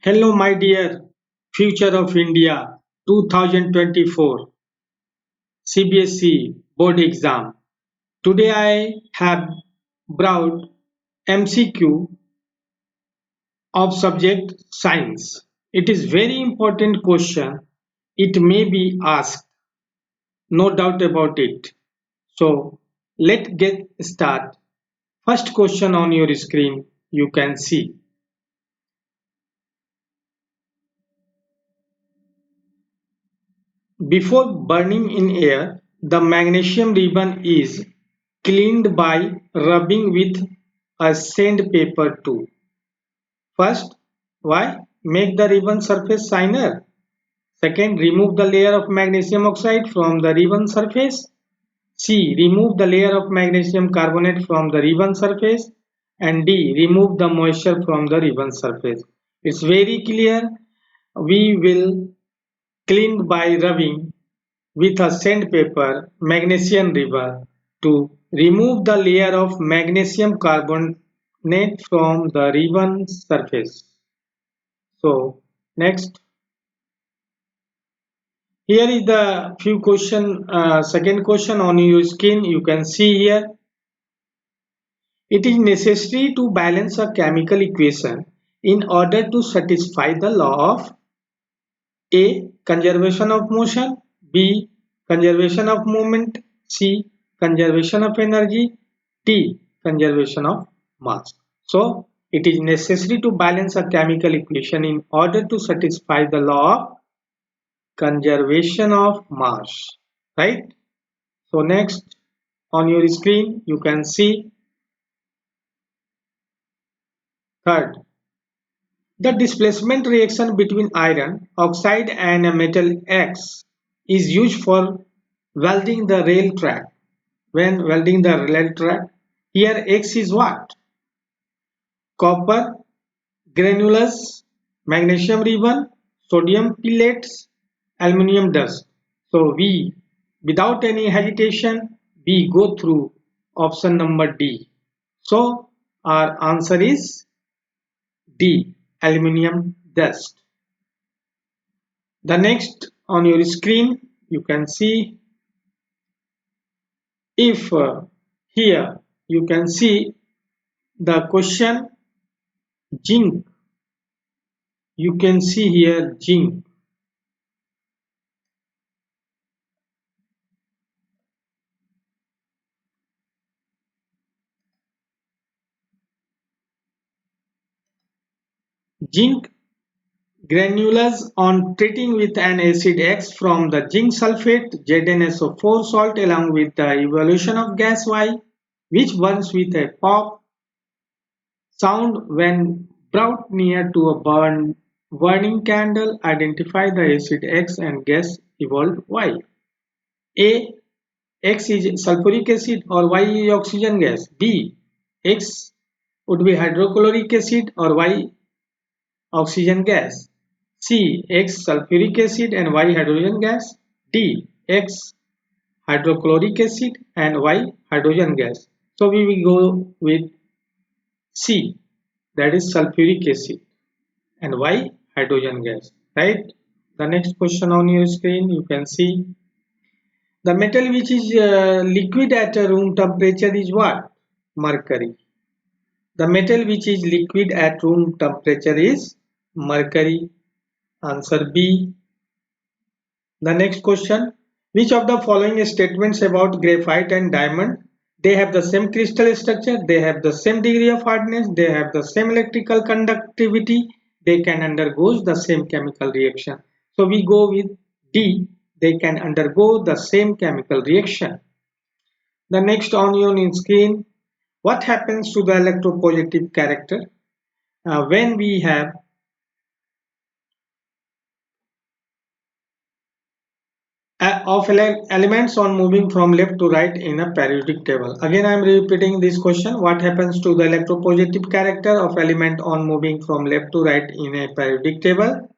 Hello, my dear Future of India 2024 CBSE board exam. Today I have brought MCQ of subject science. It is very important question. It may be asked, no doubt about it. So let's get start. First question on your screen you can see. Before burning in air, the magnesium ribbon is cleaned by rubbing with a sandpaper too. First, why? Make the ribbon surface shiner. Second, remove the layer of magnesium oxide from the ribbon surface. C. Remove the layer of magnesium carbonate from the ribbon surface. And D. Remove the moisture from the ribbon surface. It's very clear. We will clean by rubbing with a sandpaper magnesium ribbon to remove the layer of magnesium carbonate from the ribbon surface. So next, here is the few question. Second question on your screen you can see here. It is necessary to balance a chemical equation in order to satisfy the law of A. Conservation of motion, B. Conservation of movement, C. Conservation of energy, D. Conservation of mass. So it is necessary to balance a chemical equation in order to satisfy the law of conservation of mass, right? So next on your screen you can see third, the displacement reaction between iron oxide and a metal X is used for welding the rail track. When welding the rail track, here X is what? Copper, granulus, magnesium ribbon, sodium pellets, aluminum dust. So we, without any hesitation, we go through option number D. So our answer is D, aluminum dust. The next on your screen you can see, if here you can see the question zinc. You can see here zinc. Zinc granules on treating with an acid X from the zinc sulfate ZnSO4 salt along with the evolution of gas Y, which burns with a pop sound when brought near to a burning candle. Identify the acid X and gas evolved Y. A. X is sulfuric acid or Y is oxygen gas. B. X would be hydrochloric acid or Y oxygen gas. C. X sulfuric acid and Y hydrogen gas. D. X hydrochloric acid and Y hydrogen gas. So we will go with C, that is sulfuric acid and Y hydrogen gas, right? The next question on your screen you can see, the metal which is liquid at a room temperature is what? Mercury. The metal which is liquid at room temperature is mercury. Answer B. The next question, which of the following statements about graphite and diamond? They have the same crystal structure, they have the same degree of hardness, they have the same electrical conductivity, they can undergo the same chemical reaction. So we go with D, they can undergo the same chemical reaction. The next on your screen, what happens to the electropositive character when we have of elements on moving from left to right in a periodic table. Again I am repeating this question, what happens to the electropositive character of element on moving from left to right in a periodic table?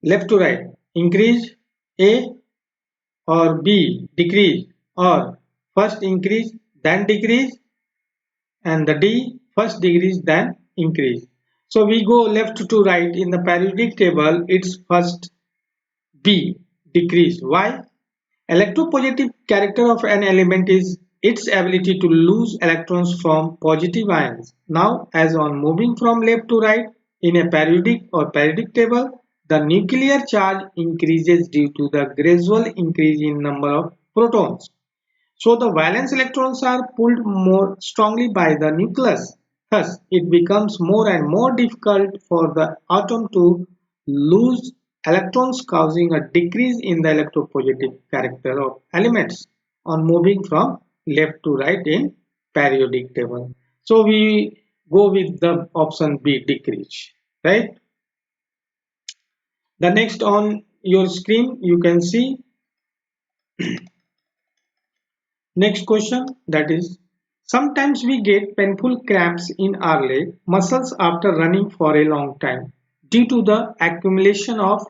Left to right, increase, A, or B, decrease, or first increase then decrease, and the D, first decrease then increase. So we go left to right in the periodic table. It's first B, decrease. Why? Electropositive character of an element is its ability to lose electrons from positive ions. Now, as on moving from left to right in a periodic table, the nuclear charge increases due to the gradual increase in number of protons. So the valence electrons are pulled more strongly by the nucleus. Thus, it becomes more and more difficult for the atom to lose electrons, causing a decrease in the electropositive character of elements on moving from left to right in periodic table. So we go with the option B, decrease, right? The next on your screen you can see next question, that is, sometimes we get painful cramps in our leg muscles after running for a long time due to the accumulation of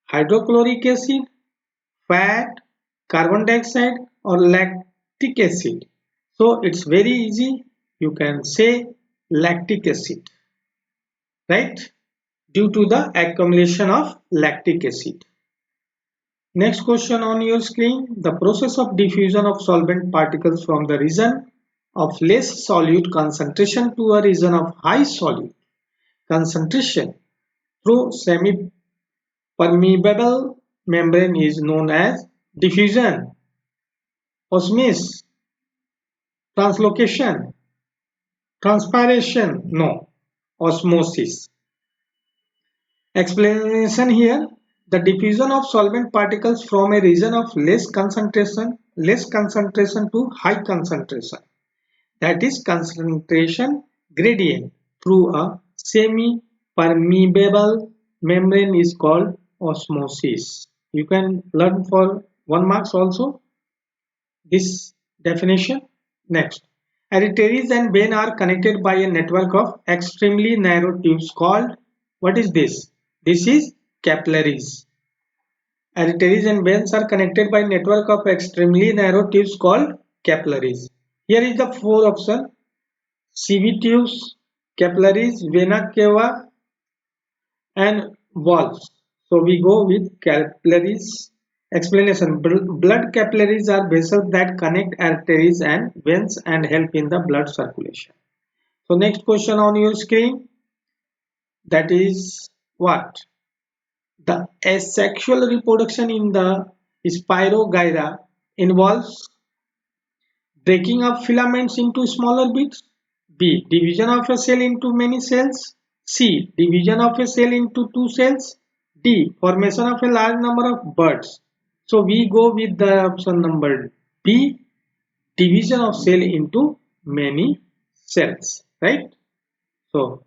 hydrochloric acid, fat, carbon dioxide or lactic acid. So it's very easy. You can say lactic acid, right? Due to the accumulation of lactic acid. Next question on your screen, the process of diffusion of solvent particles from the region of less solute concentration to a region of high solute concentration through semi-permeable membrane is known as diffusion, osmosis, translocation, transpiration, no, osmosis. Explanation here, the diffusion of solvent particles from a region of less concentration to high concentration, that is concentration gradient through a semi-permeable membrane is called osmosis. You can learn for 1 marks also this definition. Next, arteries and veins are connected by a network of extremely narrow tubes called, what is this? This is capillaries. Arteries and veins are connected by network of extremely narrow tubes called capillaries. Here is the four option: CV tubes, capillaries, vena cava, and valves. So we go with capillaries. Explanation: blood capillaries are vessels that connect arteries and veins and help in the blood circulation. So next question on your screen, that is what? The asexual reproduction in the Spirogyra involves breaking up filaments into smaller bits. B. Division of a cell into many cells. C. Division of a cell into two cells. D. Formation of a large number of buds. So we go with the option number B. Division of cell into many cells. Right? So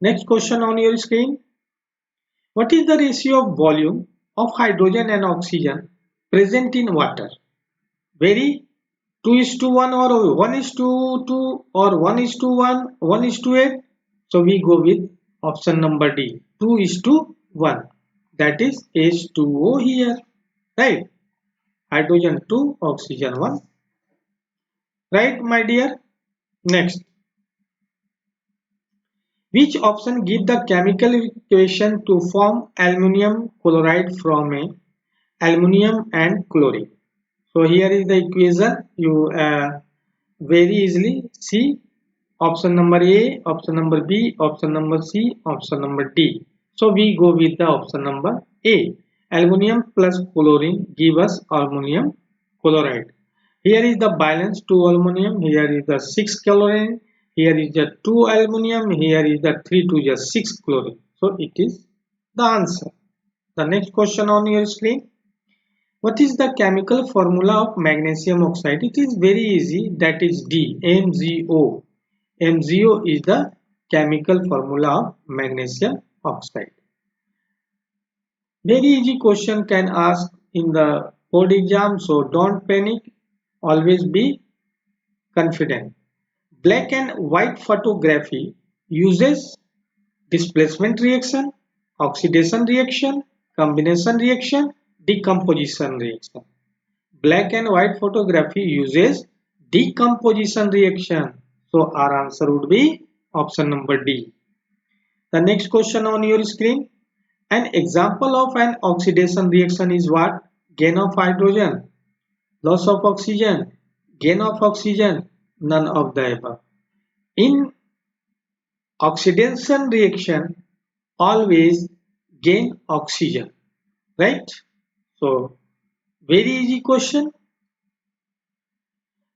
next question on your screen. What is the ratio of volume of hydrogen and oxygen present in water? Very 2 is to 1 or 1 is to 2 or 1 is to 1, 1 is to 8. So we go with option number D, 2 is to 1. That is H2O here, right? Hydrogen 2, oxygen 1. Right, my dear? Next. Which option give the chemical equation to form aluminum chloride from a aluminum and chlorine? So here is the equation. You very easily see option number A, option number B, option number C, option number D. So we go with the option number A. Aluminum plus chlorine give us aluminum chloride. Here is the balance 2 aluminum, here is the 6 chlorine, here is the 2 aluminum, here is the 3 to the 6 chlorine. So it is the answer. The next question on your screen. What is the chemical formula of magnesium oxide? It is very easy, that is D, MgO. MgO is the chemical formula of magnesium oxide. Very easy question can ask in the board exam, so don't panic, always be confident. Black and white photography uses displacement reaction, oxidation reaction, combination reaction, decomposition reaction. Black and white photography uses decomposition reaction. So our answer would be option number D. The next question on your screen. An example of an oxidation reaction is what? Gain of hydrogen, loss of oxygen, gain of oxygen, none of the above. In oxidation reaction, always gain oxygen, right? So, very easy question.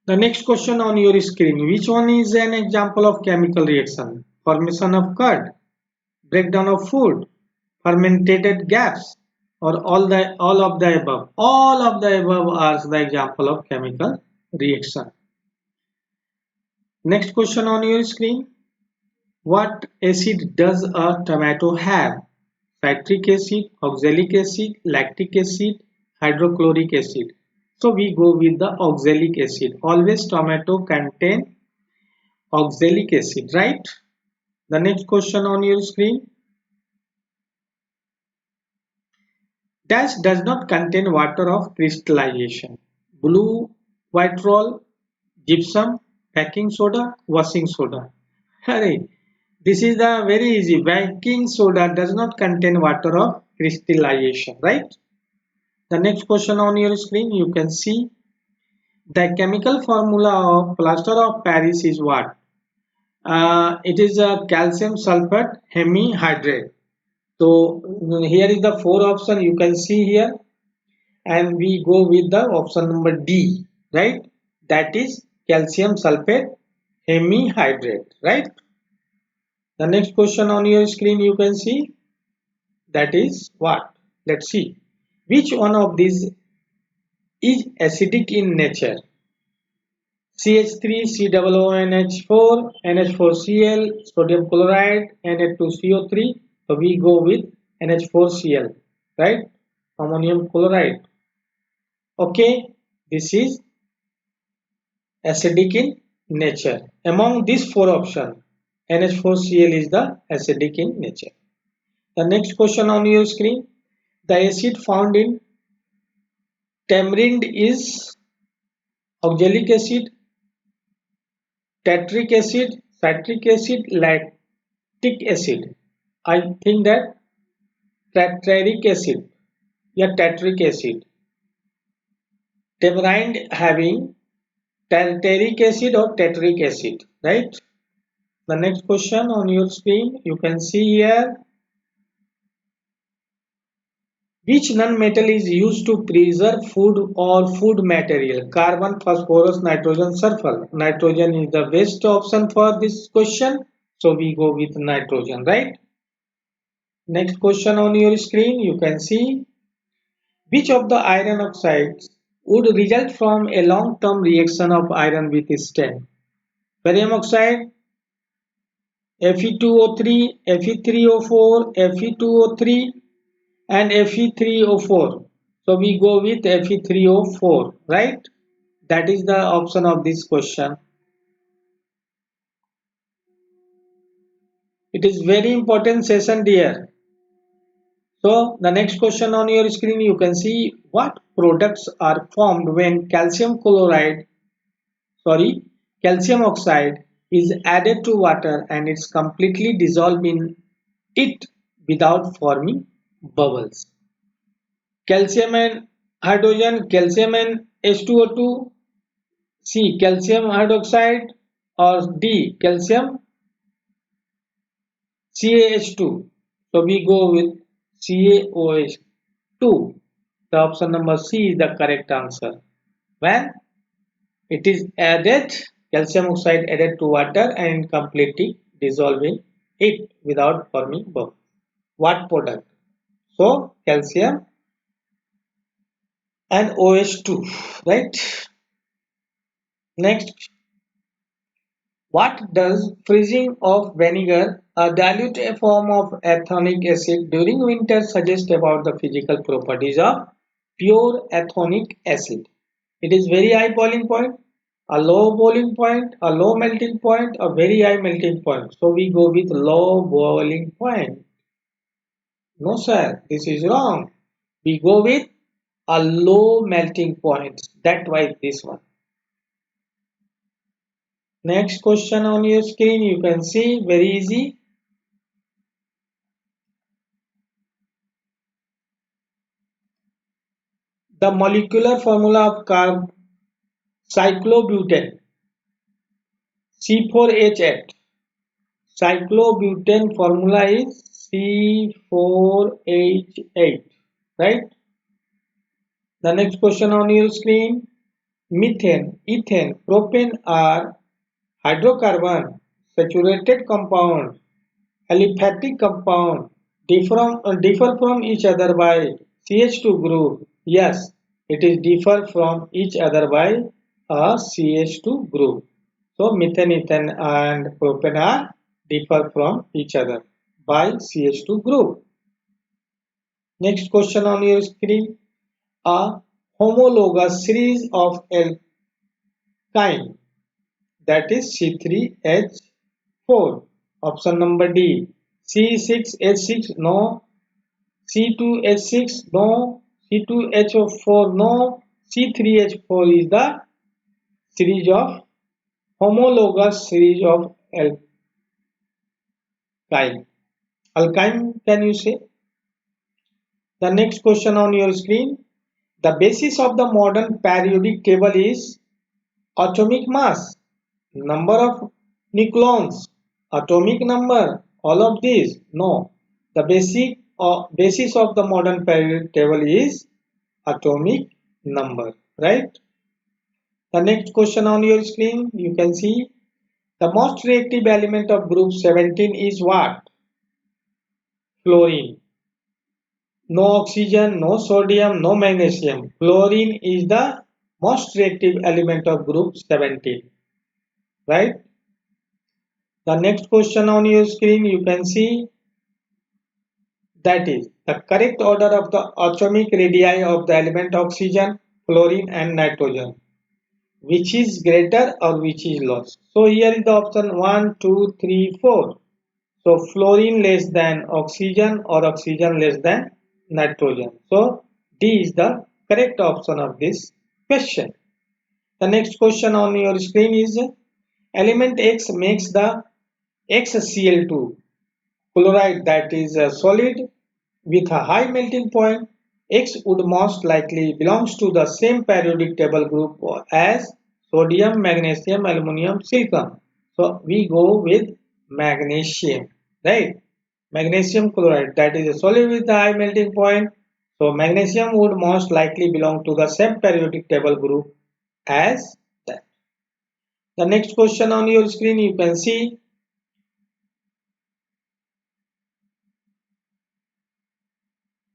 The next question on your screen. Which one is an example of chemical reaction? Formation of curd, breakdown of food, fermented gas, or all of the above. All of the above are the example of chemical reaction. Next question on your screen. What acid does a tomato have? Citric acid, oxalic acid, lactic acid, hydrochloric acid. So we go with the oxalic acid. Always tomato contain oxalic acid, right? The next question on your screen. Dash does not contain water of crystallization. Blue vitriol, gypsum, baking soda, washing soda. Hurry. This is the very easy. Baking soda does not contain water of crystallization, right? The next question on your screen, you can see the chemical formula of plaster of Paris is what? It is a calcium sulfate hemihydrate. So here is the four option you can see here, and we go with the option number D, right? That is calcium sulfate hemihydrate, right? The next question on your screen you can see, that is what? Let's see. Which one of these is acidic in nature? CH3, COONH4, NH4Cl, sodium chloride, Na2CO3. So we go with NH4Cl, right? Ammonium chloride. Okay, this is acidic in nature. Among these four options, NH4Cl is the acidic in nature. The next question on your screen, the acid found in tamarind is oxalic acid, tartaric acid, citric acid, lactic acid. I think that tartaric acid, yeah, tartaric acid. Tamarind having tartaric acid or tartaric acid, right? The next question on your screen, you can see here, which non-metal is used to preserve food or food material? Carbon, phosphorus, nitrogen, sulfur. Nitrogen is the best option for this question. So we go with nitrogen, right? Next question on your screen, you can see which of the iron oxides would result from a long-term reaction of iron with stain? Barium oxide, Fe2O3, Fe3O4, Fe2O3 and Fe3O4. So we go with Fe3O4, right? That is the option of this question. It is very important session, dear. So the next question on your screen, you can see what products are formed when calcium oxide is added to water and it's completely dissolved in it without forming bubbles. Calcium and hydrogen, calcium and H2O2, C calcium hydroxide, or D calcium CaH2. So we go with CaOH2. The option number C is the correct answer. When it is added, calcium oxide added to water and completely dissolving it without forming bubbles. What product? So calcium and OH2, right? Next, what does freezing of vinegar, a dilute form of ethanoic acid during winter, suggest about the physical properties of pure ethanoic acid? It is very high boiling point, a low boiling point, a low melting point, a very high melting point. So we go with low boiling point. No sir, this is wrong. We go with a low melting point. That's why this one. Next question on your screen, you can see very easy. The molecular formula of cyclobutane C4H8. Cyclobutane formula is C4H8, right? The next question on your screen: methane, ethane, propane are hydrocarbon, saturated compound, aliphatic compound, differ from each other by CH2 group. Yes, it is differ from each other by a CH2 group. So methane, ethane and propane are differ from each other by CH2 group. Next question on your screen: a homologous series of alkyne, that is C3H4. Option number D. C6H6 no, C2H6 no, C2H4 no, C3H4 is the series of homologous series of alkyne. Alkyne, can you say? The next question on your screen: the basis of the modern periodic table is atomic mass, number of nucleons, atomic number, all of these? No. The basis of the modern periodic table is atomic number, right? The next question on your screen, you can see the most reactive element of group 17 is what? Fluorine. No oxygen, no sodium, no magnesium. Fluorine is the most reactive element of group 17, right? The next question on your screen, you can see that is the correct order of the atomic radii of the element oxygen, fluorine and nitrogen. Which is greater or which is less? So here is the option 1, 2, 3, 4. So fluorine less than oxygen or oxygen less than nitrogen. So D is the correct option of this question. The next question on your screen is element X makes the XCl2 chloride, that is a solid with a high melting point. X would most likely belongs to the same periodic table group as sodium, magnesium, aluminum, silicon. So we go with magnesium, right? Magnesium chloride, that is a solid with a high melting point. So magnesium would most likely belong to the same periodic table group as that. The next question on your screen, you can see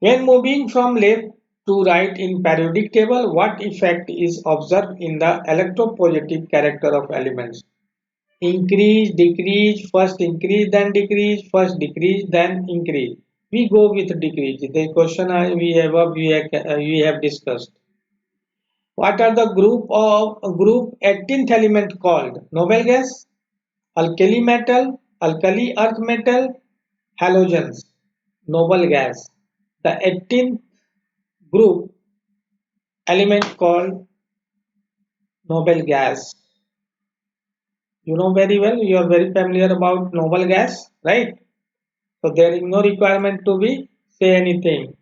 when moving from left to right in periodic table, what effect is observed in the electropositive character of elements? Increase, decrease, first increase, then decrease, first decrease, then increase. We go with decrease. The question we have discussed. What are the group 18th element called? Noble gas, alkali metal, alkali earth metal, halogens. Noble gas. The 18th group element called noble gas. You know very well, you are very familiar about noble gas, right? So there is no requirement to be say anything.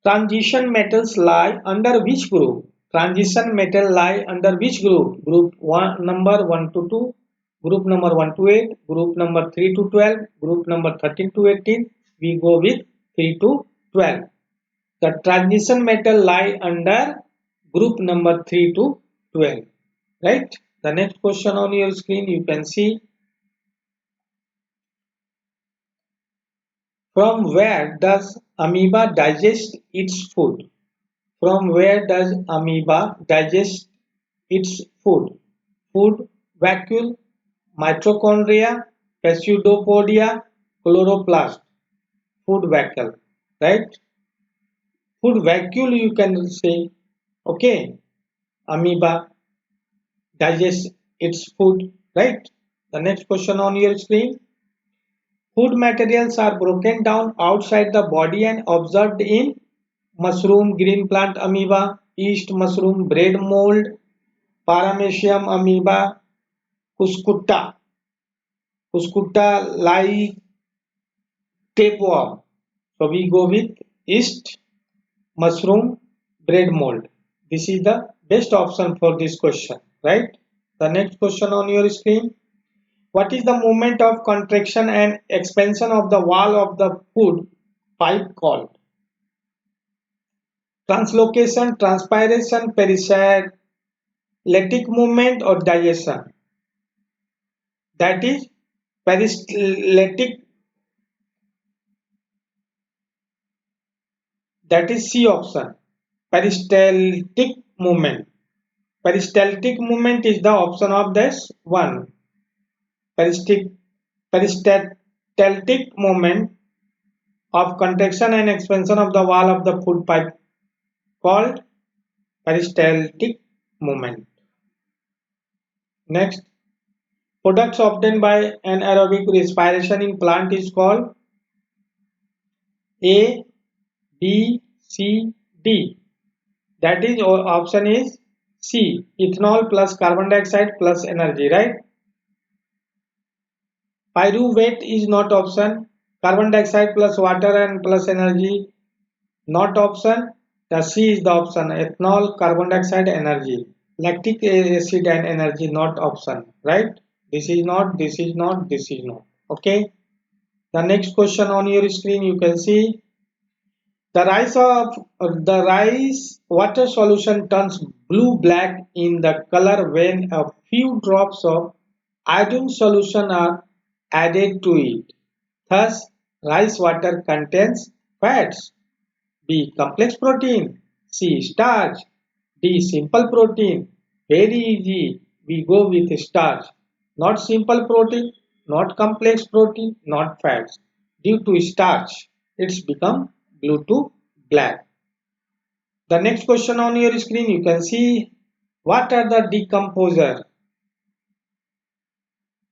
Transition metals lie under which group? Transition metal lie under which group? Group 1 number 1 to 2, group number 1 to 8, group number 3 to 12, group number 13 to 18. We go with 3 to 12. The transition metal lie under group number 3 to 12, right? The next question on your screen, you can see from where does amoeba digest its food? From where does amoeba digest its food? Food vacuole, mitochondria, pseudopodia, chloroplast. Food vacuole, right? Food vacuole you can say, okay. Amoeba digests its food, right? The next question on your screen. Food materials are broken down outside the body and observed in mushroom, green plant amoeba, yeast mushroom, bread mold, paramecium amoeba, cuscuta, like tapeworm. So we go with yeast, mushroom, bread mold. This is the best option for this question, right? The next question on your screen. What is the movement of contraction and expansion of the wall of the food pipe called? Translocation, transpiration, peristaltic movement, or digestion? That is peristaltic, that is C option. Peristaltic movement. Peristaltic movement is the option of this one. Peristaltic movement of contraction and expansion of the wall of the food pipe called peristaltic movement. Next, products obtained by anaerobic respiration in plant is called A, B, C, D. That is option is C, ethanol plus carbon dioxide plus energy, right? Pyruvate is not option. Carbon dioxide plus water and plus energy, not option. The C is the option. Ethanol, carbon dioxide, energy. Lactic acid and energy, not option, right? This is not, this is not, this is not. Okay. The next question on your screen you can see the rice water solution turns blue black in the color when a few drops of iodine solution are added to it. Thus, rice water contains fats. B. Complex protein. C. Starch. D. Simple protein. Very easy. We go with starch. Not simple protein, not complex protein, not fats. Due to starch, it's become blue to black. The next question on your screen you can see what are the decomposer?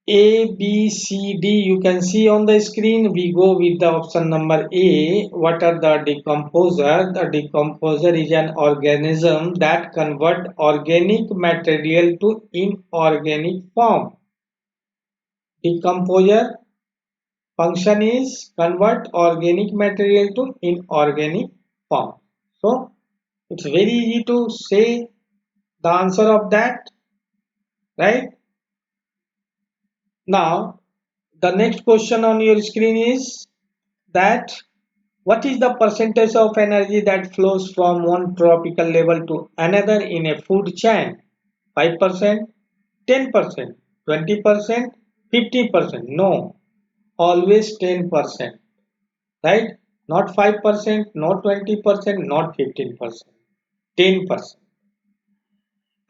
A, B, C, D you can see on the screen. We go with the option number A. What are the decomposer? The decomposer is an organism that convert organic material to inorganic form. Decomposer function is convert organic material to inorganic form. So it's very easy to say the answer of that, right? Now the next question on your screen is that what is the percentage of energy that flows from one tropical level to another in a food chain? 5%, 10%, 20%, 50%? No, always 10%, right? Not 5%, not 20%, not 15%, 10%.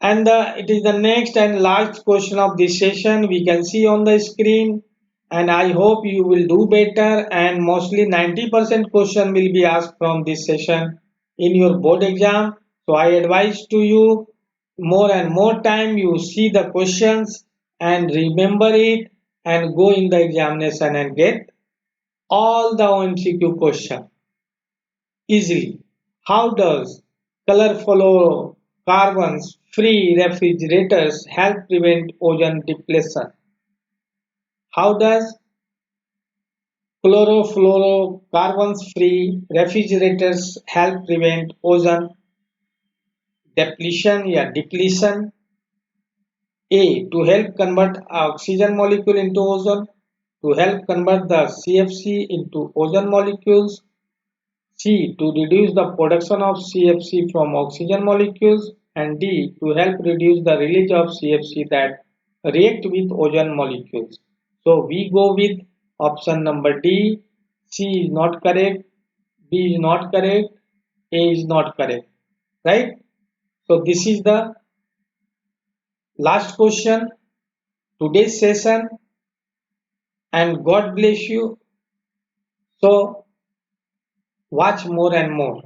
And it is the next and last question of this session we can see on the screen, and I hope you will do better, and mostly 90% question will be asked from this session in your board exam. So I advise to you more and more time you see the questions and remember it and go in the examination and get all the MCQ question easily. How does color carbons free refrigerators help prevent ozone depletion? How does chlorofluorocarbons free refrigerators help prevent ozone depletion? A. To help convert oxygen molecule into ozone. To help convert the CFC into ozone molecules. C. To reduce the production of CFC from oxygen molecules, and D. To help reduce the release of CFC that react with ozone molecules. So we go with option number D. C is not correct, B is not correct, A is not correct, right? So this is the last question today's session, and God bless you. So watch more and more.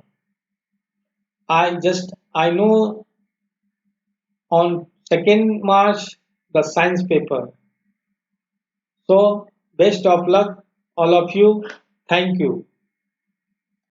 I know on 2nd March the science paper. So best of luck all of you. Thank you.